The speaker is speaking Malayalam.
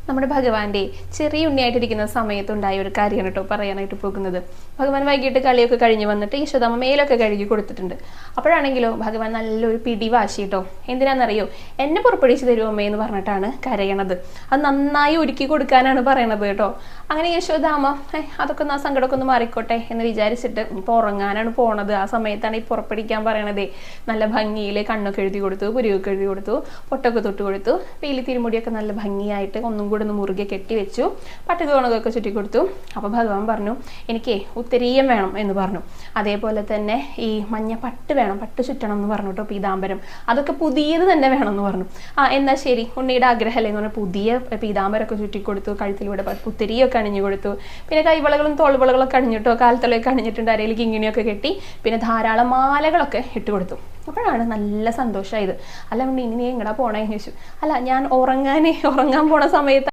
നമ്മുടെ ഭഗവാന്റെ ചെറിയ ഉണ്ണിയായിട്ടിരിക്കുന്ന സമയത്തുണ്ടായ ഒരു കാര്യമാണ് കേട്ടോ പറയാനായിട്ട് പോകുന്നത്. ഭഗവാൻ വൈകിട്ട് കളിയൊക്കെ കഴിഞ്ഞ് വന്നിട്ട് യശോദാമ്മ മേലൊക്കെ കഴുകി കൊടുത്തിട്ടുണ്ട്. അപ്പോഴാണെങ്കിലോ ഭഗവാൻ നല്ലൊരു പിടിവാശി കേട്ടോ. എന്തിനാണെന്നറിയോ, എന്നെ പുറപ്പെടുവിച്ച് തരുമോ അമ്മേ എന്ന് പറഞ്ഞിട്ടാണ് കരയണത്. അത് നന്നായി ഒരുക്കി കൊടുക്കാനാണ് പറയണത് കേട്ടോ. അങ്ങനെ യശോദാമ്മ അതൊക്കെ ആ സങ്കടമൊക്കെ ഒന്ന് മാറിക്കോട്ടെ എന്ന് വിചാരിച്ചിട്ട് ഇപ്പോൾ ഉറങ്ങാനാണ് പോണത്. ആ സമയത്താണ് ഈ പുറപ്പെടിക്കാൻ പറയണതേ. നല്ല ഭംഗിയിൽ കണ്ണൊക്കെ എഴുതി കൊടുത്തു, പുരിയൊക്കെ എഴുതി കൊടുത്തു, പൊട്ടൊക്കെ തൊട്ട് കൊടുത്തു, പീലി തിരുമുടിയൊക്കെ നല്ല ഭംഗിയായിട്ട് ഒന്നും കൂടെ ഒന്ന് മുറുകെ കെട്ടിവെച്ചു, പട്ടുകോണകൊക്കെ ചുറ്റി കൊടുത്തു. അപ്പോൾ ഭഗവാൻ പറഞ്ഞു, എനിക്ക് ഉത്തരീയം വേണം എന്ന് പറഞ്ഞു. അതേപോലെ തന്നെ ഈ മഞ്ഞ പട്ട് വേണം, പട്ട് ചുറ്റണം എന്ന് പറഞ്ഞു കേട്ടോ. പീതാംബരം അതൊക്കെ പുതിയത് തന്നെ വേണം എന്ന് പറഞ്ഞു. എന്നാൽ ശരി, ഉണ്ണിയുടെ ആഗ്രഹമല്ലേ എന്ന് പറഞ്ഞാൽ പുതിയ പീതാംബരമൊക്കെ ചുറ്റിക്കൊടുത്തു, കഴുത്തിലൂടെ പുത്തിരിയൊക്കെ അണിഞ്ഞു കൊടുത്തു. പിന്നെ കൈവളകളും തോൾവളകളൊക്കെ അണിഞ്ഞിട്ടോ, കാലത്തളയൊക്കെ അണിഞ്ഞിട്ടുണ്ട്, അരയിലേക്ക് ഇങ്ങനെയൊക്കെ കെട്ടി, പിന്നെ ധാരാളം മാലകളൊക്കെ ഇട്ടുകൊടുത്തു. അപ്പോഴാണ് നല്ല സന്തോഷമായത്. അല്ല ഉണ്ണി, ഇനി എങ്ങടാ പോണേ ചോദിച്ചു. അല്ല, ഞാൻ ഉറങ്ങാൻ പോണ സമയത്ത്